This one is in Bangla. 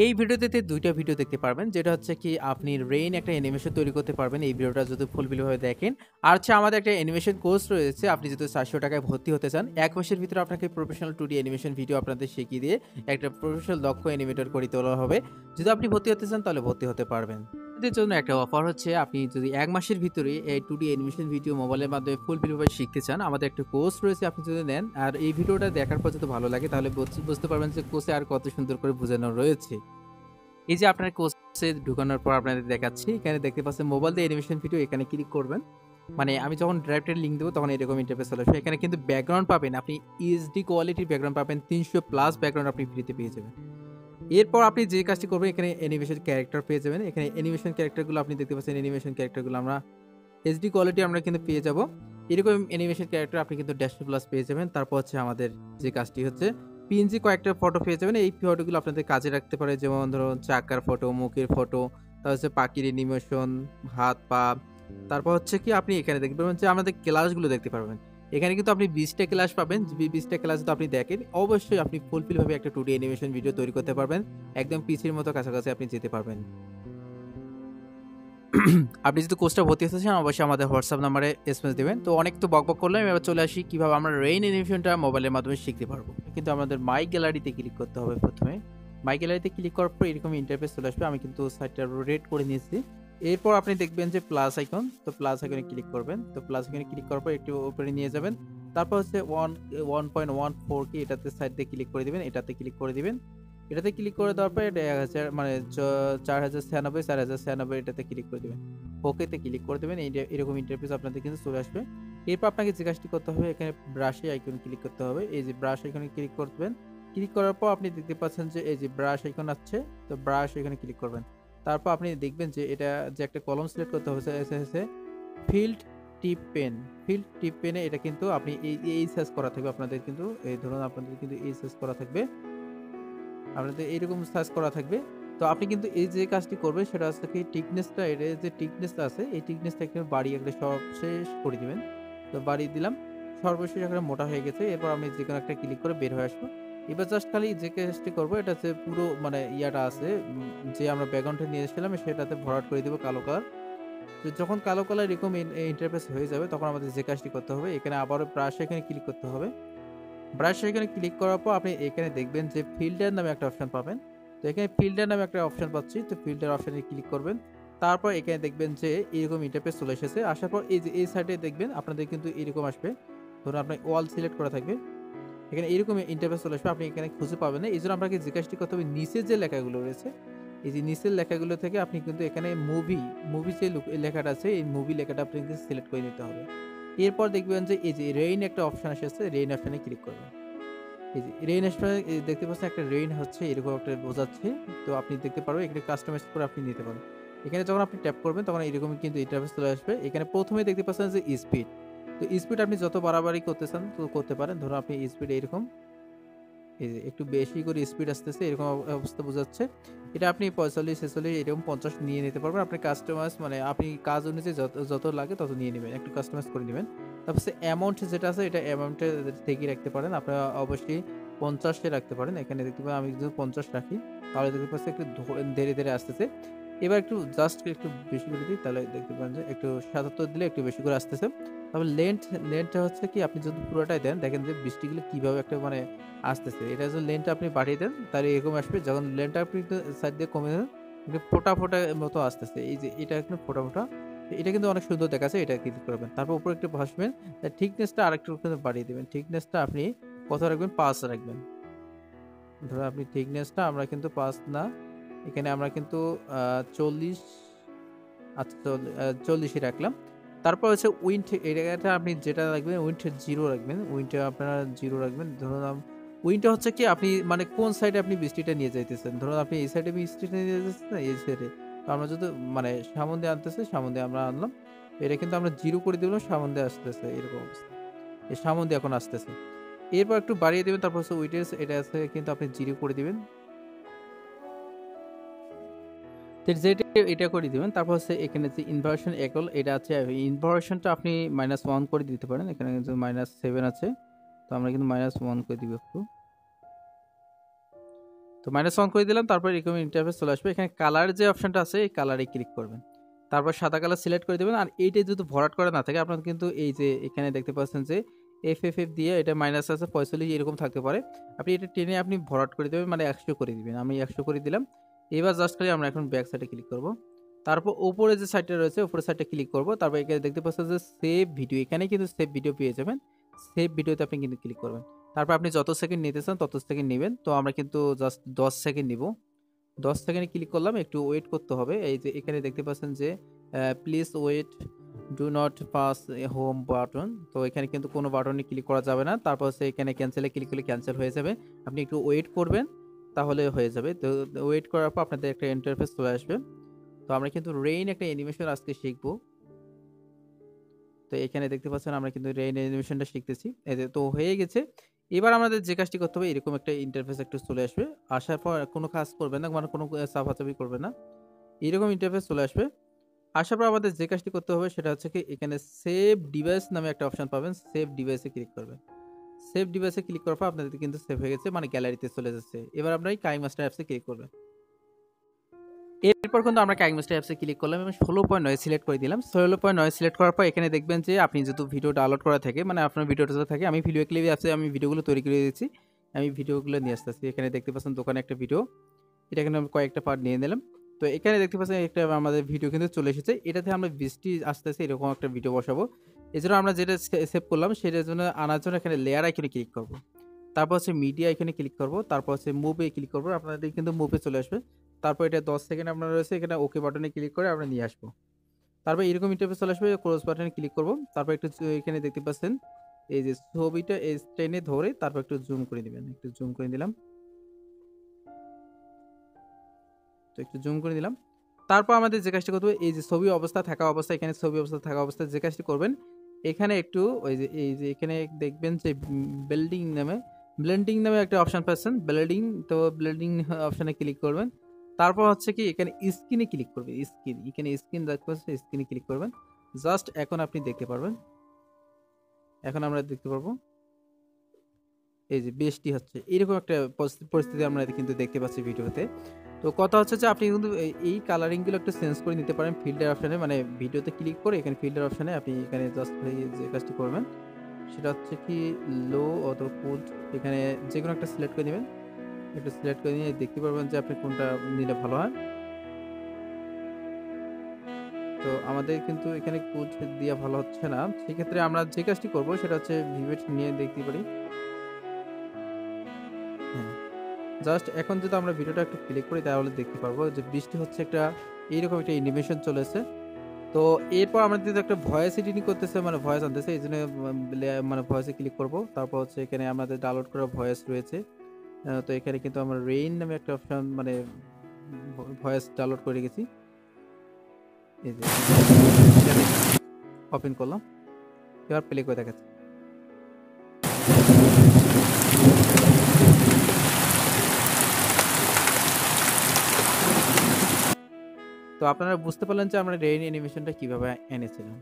এই ভিডিওতে দুইটা ভিডিও দেখতে পারবেন, যেটা হচ্ছে কি আপনি রেইন একটা অ্যানিমেশন তৈরি করতে পারবেন এই ভিডিওটা যদি ফুলফিলভাবে দেখেন। আর হচ্ছে আমাদের একটা অ্যানিমেশন কোর্স রয়েছে, আপনি যদি 400 টাকায় ভর্তি হতে চান 1 মাসের ভিতরে আপনাকে প্রফেশনাল 2D অ্যানিমেশন ভিডিও আপনাদের শিখিয়ে দিয়ে একটা প্রফেশনাল দক্ষ অ্যানিমেটর করে তোলা হবে। যদি আপনি ভর্তি হতে চান তাহলে ভর্তি হতে পারবেন। এদের জন্য একটা অফার হচ্ছে, আপনি যদি 1 মাসের ভিতরে এই 2D অ্যানিমেশন ভিডিও মোবাইলের মাধ্যমে ফুলফিলভাবে শিখতে চান, আমাদের একটা কোর্স রয়েছে, আপনি যদি নেন আর এই ভিডিওটা দেখার পর যদি ভালো লাগে তাহলে বুঝতে পারবেন যে কোর্সে আর কত সুন্দর করে বোঝানো রয়েছে। এই যে আপনার কোর্সে ঢুকানোর পর আপনাদের দেখাচ্ছি, এখানে দেখতে পাচ্ছেন মোবাইল দিয়ে অ্যানিমেশন ভিডিও, এখানে ক্লিক করবেন। মানে আমি যখন ডাইরেক্টের লিঙ্ক দেবো তখন এরকম ইন্টারফেস চলে আসবে। এখানে কিন্তু ব্যাকগ্রাউন্ড পাবেন, আপনি এইচডি কোয়ালিটির ব্যাকগ্রাউন্ড পাবেন, 300 প্লাস ব্যাকগ্রাউন্ড আপনি ফ্রিতে পেয়ে যাবেন। এরপর আপনি যে কাজটি করবেন, এখানে অ্যানিমেশন ক্যারেক্টার পেয়ে যাবেন। এখানে অ্যানিমেশন ক্যারেক্টারগুলো আপনি দেখতে পাচ্ছেন, অ্যানিমেশন ক্যারেক্টারগুলো আমরা এইচডি কোয়ালিটি আমরা কিন্তু পেয়ে যাব। এরকম অ্যানিমেশন ক্যারেক্টার আপনি কিন্তু 150+ পেয়ে যাবেন। তারপর হচ্ছে আমাদের যে কাজটি হচ্ছে, পিএনজি কয়েকটা ফটো পেয়ে যাবেন। এই ফটোগুলো আপনাদের কাজে রাখতে পারে, যেমন ধরুন চাকার ফটো, মুখের ফটো, তারপর হচ্ছে পাখির অ্যানিমেশন, হাত পা। তারপর হচ্ছে কি আপনি এখানে দেখতে পারবেন যে আমাদের ক্লাসগুলো দেখতে পারবেন। এখানে কিন্তু আপনি 20টা ক্লাস পাবেন। 20টা ক্লাস যদি আপনি দেখেন, অবশ্যই আপনি ফুলফিলভাবে একটা 2D অ্যানিমেশন ভিডিও তৈরি করতে পারবেন। একদম পিসির মতো কাছাকাছি আপনি যেতে পারবেন। আপনি যদি কোর্সটা ভর্তি হতে চান অবশ্যই আমাদের হোয়াটসঅ্যাপ নাম্বারে এসএমএস দিবেন। তো অনেক তো বকবক করলাম, এবার চলে আসি কিভাবে আমরা রেইন অ্যানিমেশনটা মোবাইলের মাধ্যমে শিখতে পারবো। কিন্তু আমাদের মাই গ্যালারিতে ক্লিক করতে হবে প্রথমে। মাই গ্যালারিতে ক্লিক করার পর এরকম ইন্টারফেস চলে আসবে। আমি কিন্তু সাইটটা রেড করে নিয়েছি। এরপর আপনি দেখবেন যে প্লাস আইকন, তো প্লাস আইকনে ক্লিক করবেন। তো প্লাস আইকনে ক্লিক করার পর একটু উপরে নিয়ে যাবেন। তারপর হচ্ছে 1.14 কি এটাতে সাইড দিয়ে ক্লিক করে দিবেন, এটাতে ক্লিক করে দিবেন। এটাতে ক্লিক করে দেওয়ার পর এটা 1000 মানে 4096 4096 এটাতে ক্লিক করে দিবেন। ওকেতে ক্লিক করে দেবেন। এরকম ইন্টারফেস আপনাদের কিন্তু চলে আসবে। এরপর আপনাকে যে কাজটি করতে হবে, এখানে ব্রাশে আইকনে ক্লিক করতে হবে। এই যে ব্রাশ আইকনে ক্লিক করবেন। ক্লিক করার পর আপনি দেখতে পাচ্ছেন যে এই যে ব্রাশ আইকন আছে, তো ব্রাশ এখানে ক্লিক করবেন। তারপর আপনি দেখবেন যে এটা যে একটা কলম সিলেক্ট করতে হবে, এসে ফিল্ড টিপ পেন। ফিল্ড টিপ পেনে এটা কিন্তু আপনি এই সার্চ করা থাকবে আপনাদের, কিন্তু এই ধরুন আপনাদের কিন্তু এই সার্চ করা থাকবে, আপনাদের এইরকম সার্চ করা থাকবে। তো আপনি কিন্তু এই যে কাজটি করবেন সেটা হচ্ছে কি টিকনেসটা, এর যে টিকনেসটা আছে এই টিকনেসটা একটু বাড়িয়ে একটা সবশেষ করে দিবেন। তো বাড়িয়ে দিলাম, সর্বশেষ একটা মোটা হয়ে গেছে। এরপর আমি যেকোনো একটা ক্লিক করে বের হয়ে আসবো। এবার জাস্ট খালি যে কাজটি করবো, এটা হচ্ছে পুরো মানে ইয়াটা আছে, যে আমরা ব্যাকগ্রাউন্ডটা নিয়ে এসেছিলাম সেটাতে ভরাট করে দিব কালো কালার। তো যখন কালো কালার এরকম ইন্টারফেস হয়ে যাবে, তখন আমাদের যে কাজটি করতে হবে, এখানে আবারও ব্রাশ এখানে ক্লিক করতে হবে। ব্রাশ এখানে ক্লিক করার পর আপনি এখানে দেখবেন যে ফিল্টার নামে একটা অপশন পাবেন। তো এখানে ফিল্টার নামে একটা অপশন পাচ্ছি, তো ফিল্টার অপশনে ক্লিক করবেন। তারপর এখানে দেখবেন যে এরকম ইন্টারফেস চলে এসেছে। আসার পর এই যে এই সাইডে দেখবেন আপনাদের কিন্তু এরকম আসবে। ধরুন আপনার ওয়াল সিলেক্ট করা থাকবে, এখানে এরকম ইন্টারফেস চলে আসবে, আপনি এখানে খুঁজে পাবেন না। এই জন্য আপনাকে যে কাজটি করতে হবে, নিচের যে লেখাগুলো রয়েছে, এই যে নিচের লেখাগুলো থেকে আপনি কিন্তু এখানে মুভি যে লেখাটা আছে, এই মুভি লেখাটা আপনি কিন্তু সিলেক্ট করে নিতে হবে। এরপর দেখবেন যে এই যে রেইন একটা অপশন এসেছে, রেইন অপশনে ক্লিক করবেন। এই যে রেইন আসলে দেখতে পাচ্ছেন একটা রেইন হচ্ছে এরকম একটা বোঝাচ্ছে। তো আপনি দেখতে পারবেন এখানে কাস্টমাইজ করে আপনি নিতে পারেন। এখানে যখন আপনি ট্যাপ করবেন তখন এরকমই কিন্তু ইন্টারফেস চলে আসবে। এখানে প্রথমেই দেখতে পাচ্ছেন যে স্পিড। তো স্পিড আপনি যত বাড়াবাড়ি করতে চান তো করতে পারেন। ধরুন আপনি স্পিড এরকম, এই যে একটু বেশি করে স্পিড আসতেছে এরকম অবস্থা বোঝাচ্ছে। এটা আপনি 45 46 এরকম 50 নিয়ে নিতে পারবেন। আপনি কাস্টমাইজ মানে আপনি কাজ অনুযায়ী যত লাগে তত নিয়ে নেবেন। একটু কাস্টমাইজ করে নেবেন। তারপর হচ্ছে অ্যামাউন্ট যেটা আছে এটা অ্যামাউন্টে ঠিকই রাখতে পারেন। আপনারা অবশ্যই 50 এ রাখতে পারেন। এখানে দেখতে পাবেন আমি যদি 50 রাখি তাহলে দেখতে পাচ্ছি একটু ধীরে, ধীরে আসতেছে। এবার একটু জাস্ট একটু বেশি করে দিই, তাহলে দেখতে পারেন যে একটু 77 দিলে একটু বেশি করে আসতেছে। তারপর লেন্থটা হচ্ছে কি আপনি যদি পুরোটাই দেন, দেখেন যে বৃষ্টিগুলো কিভাবে একটা মানে আসতেছে। এটা যদি লেনটা আপনি বাড়িয়ে দেন তাহলে এরকম আসবে। যখন লেনটা আপনি একটু সাইড দিয়ে কমিয়ে দেন, একটু ফোঁটা, ফোঁটা মতো আসতেছে। এই যে এটা একটু ফোঁটা, ফোঁটা। এটা কিন্তু অনেক সুন্দর দেখাচ্ছে। এটা ক্লিক করবেন। তারপর উপরে একটু ভাসবেন। থিকনেসটা আরেকটু কিন্তু বাড়িয়ে দিবেন। থিকনেসটা আপনি কত রাখবেন? 5 রাখবেন। ধরুন আপনি থিকনেসটা আমরা কিন্তু 5 না, এখানে আমরা কিন্তু 40, আচ্ছা 40ই রাখলাম। তারপর হচ্ছে উইন্ড, এই জায়গাটা আপনি যেটা রাখবেন উইন্ড 0 রাখবেন। উইন্ডটা আপনারা 0 রাখবেন। ধরুন উইন্ডটা হচ্ছে কি আপনি মানে কোন সাইডে আপনি বৃষ্টিটা নিয়ে যাইতেছেন। ধরুন আপনি এই সাইডে বৃষ্টিটা নিয়ে যাচ্ছেন না, এই সাইডে। তো আমরা যদি মানে সামন দিয়ে আনতেছে, সামন দিয়ে আমরা আনলাম। এটা কিন্তু আমরা 0 করে দিলাম, সামন দিয়ে আসতেছে এরকম অবস্থা। এই সামন দিয়ে এখন আসতেছে। এরপর একটু বাড়িয়ে দিবেন, তারপর হচ্ছে উইডথ এটা আছে কিন্তু আপনি 0 করে দিবেন। তো যেটা এটা করে দিবেন। তারপর হচ্ছে এখানে যে ইনভার্সন একল এটা আছে, ইনভার্সনটা আপনি -1 করে দিতে পারেন। এখানে কিন্তু -7 আছে, তো আমরা কিন্তু -1 করে দিব একটু। তো তো -1 করে দিলাম, তারপর এরকম ইন্টারফেস চলে আসবে। এখানে কালার যে অপশনটা আছে এই কালারে ক্লিক করবেন, তারপর সাদা কালার সিলেক্ট করে দেবেন। আর এইটা যদি ভরাট করা না থাকে আপনার কিন্তু এই যে এখানে দেখতে পাচ্ছেন যে এফএফএফ দিয়ে এটা মাইনাস আছে 45 এরকম থাকতে পারে, আপনি এটা টেনে আপনি ভরাট করে দেবেন, মানে 100 করে দিবেন। আমি 100 করে দিলাম। এবার জাস্ট করে আমরা এখন ব্যাক সাইডে ক্লিক করব, তারপর উপরে যে সাইডটা রয়েছে উপরের সাইডটা ক্লিক করব, তারপর এখানে দেখতে পাচ্ছেন যে সেভ ভিডিও, এখানে কিন্তু সেভ ভিডিও পেয়ে যাবেন। সেভ ভিডিওতে আপনি কিন্তু ক্লিক করবেন, তারপর আপনি যত সেকেন্ড নিতে চান তত সেকেন্ড নেবেন। তো আমরা কিন্তু জাস্ট 10 সেকেন্ড নিব। 10 সেকেন্ডে ক্লিক করলাম, একটু ওয়েট করতে হবে। এই যে এখানে দেখতে পাচ্ছেন যে please wait, do not pass home button, তো এখানে কিন্তু কোনো বাটনে ক্লিক করা যাবে না। তারপর হচ্ছে এখানে ক্যান্সেলে ক্লিক করলে ক্যান্সেল হয়ে যাবে, আপনি একটু ওয়েট করবেন তাহলে হয়ে যাবে। তো ওয়েট করার পর আপনাদের একটা ইন্টারফেস চলে আসবে। তো আমরা কিন্তু রেইন একটা অ্যানিমেশন আজকে শিখবো। তো এখানে দেখতে পাচ্ছেন আমরা কিন্তু রেইন অ্যানিমেশনটা শিখতেছি। এই যে তো হয়ে গেছে। এবার আমাদের যে কাজটি করতে হবে, এরকম একটা ইন্টারফেস একটু চলে আসবে। আসার পর কোনো কাজ করবেন না, মানে কোনো চাপাচাপি করবেন না, এরকম ইন্টারফেস চলে আসবে। আসার পর আমাদের যে কাজটি করতে হবে সেটা হচ্ছে কি, এখানে সেভ ডিভাইস নামে একটা অপশন পাবেন, সেভ ডিভাইসে ক্লিক করবেন। সেভ ডিভাইসে ক্লিক করার পর আপনাদের কিন্তু সেভ হয়ে গেছে, মানে গ্যালারিতে চলে যাচ্ছে। এবার আপনারা এই কাইমাস্টার অ্যাপসে ক্লিক করবেন। এরপর কিন্তু আমরা কাইমাস্টার অ্যাপসে ক্লিক করলাম এবং 16.9 সিলেক্ট করে দিলাম। 16.9 সিলেক্ট করার পর এখানে দেখবেন যে আপনি যেহেতু ভিডিও ডাউনলোড করা থাকে, মানে আপনার ভিডিওটা যদি থাকে, আমি ভিডিও ক্লিপ অ্যাপসে আমি ভিডিওগুলো তৈরি করে দিয়েছি, আমি ভিডিওগুলো নিয়ে আসতেছি। এখানে দেখতে পাচ্ছেন দোকানে একটা ভিডিও, এটা কিন্তু আমি কয়েকটা পার্ট নিয়ে নিলাম। তো এখানে দেখতে পাচ্ছেন একটা আমাদের ভিডিও কিন্তু চলে এসেছে, এটাতে আমরা বৃষ্টি আসতেছে এরকম একটা ভিডিও বসাবো। এজন্য আমরা যেটা সেভ করলাম সেটার জন্য আনার জন্য এখানে লেয়ার আইকনে ক্লিক করব, তারপর হচ্ছে মিডিয়া এখানে ক্লিক করব, তারপর হচ্ছে মুভে ক্লিক করব, আপনাদের কিন্তু মুভে চলে আসবে। তারপর এটা 10 সেকেন্ড আপনার রয়েছে, এখানে ওকে বাটনে ক্লিক করে আমরা নিয়ে আসবো। তারপর এরকম ইন্টারফেস চলে আসবে, ক্লোজ বাটনে ক্লিক করব, তারপর একটু এখানে দেখতে পাচ্ছেন এই যে ছবিটা এই টেনে ধরে তারপর একটু জুম করে দিবেন, একটু জুম করে দিলাম। তো একটু জুম করে দিলাম। তারপর আমাদের যে কাজটি করতে হবে, এই যে ছবি অবস্থা থাকা অবস্থা, এখানে ছবি অবস্থা থাকা অবস্থায় যে কাজটি করবেন, এখানে একটু ওই যে এই যে এখানে দেখবেন যে ব্লেন্ডিং নামে একটা অপশন পাচ্ছেন, ব্লেন্ডিং। তো ব্লেন্ডিং অপশনে ক্লিক করবেন, তারপর হচ্ছে কি এখানে স্ক্রিনে ক্লিক করবেন, স্ক্রিন, এখানে স্ক্রিন দেখতে পাচ্ছেন, স্ক্রিনে ক্লিক করবেন। জাস্ট এখন আপনি দেখতে পারবেন, এখন আমরা দেখতে পারবো এই যে বৃষ্টি হচ্ছে, এরকম একটা পরিস্থিতি আমরা কিন্তু দেখতে পাচ্ছি ভিডিওতে। তো কথা হচ্ছে যে আপনি কিন্তু এই কালারিংগুলো একটু চেঞ্জ করে নিতে পারেন ফিল্টার অপশানে, মানে ভিডিওতে ক্লিক করে এখানে ফিল্টার অপশানে আপনি এখানে জাস্ট যে কাজটি করবেন সেটা হচ্ছে কি লো অথবা কুড, এখানে যে কোনো একটা সিলেক্ট করে নেবেন, একটু সিলেক্ট করে নিয়ে দেখতে পারবেন যে আপনি কোনটা নিলে ভালো হয়। তো আমাদের কিন্তু এখানে কুড দেওয়া ভালো হচ্ছে না, সেক্ষেত্রে আমরা যে কাজটি করবো সেটা হচ্ছে ভিভেট নিয়ে দেখতে পারি। হ্যাঁ, জাস্ট এখন যদি আমরা ভিডিওটা একটু ক্লিক করি তাহলে দেখতে পারবো যে বৃষ্টি হচ্ছে, একটা এইরকম একটা অ্যানিমেশন চলেছে। তো এরপর আমরা যদি একটা ভয়েস এডিটিং করতেছে, মানে ভয়েস আনতেছে, এই জন্য মানে ভয়েসে ক্লিক করব। তারপর হচ্ছে এখানে আমাদের ডাউনলোড করা ভয়েস রয়েছে। তো এখানে কিন্তু আমরা রেইন নামে একটা অপশন, মানে ভয়েস ডাউনলোড করে রেখেছি। এই যে ওপেন করলাম, এবার প্লে করে দেখাচ্ছি। তো আপনারা বুঝতে পারলেন যে আমরা রেইন অ্যানিমেশনটা কিভাবে এনেছিলাম।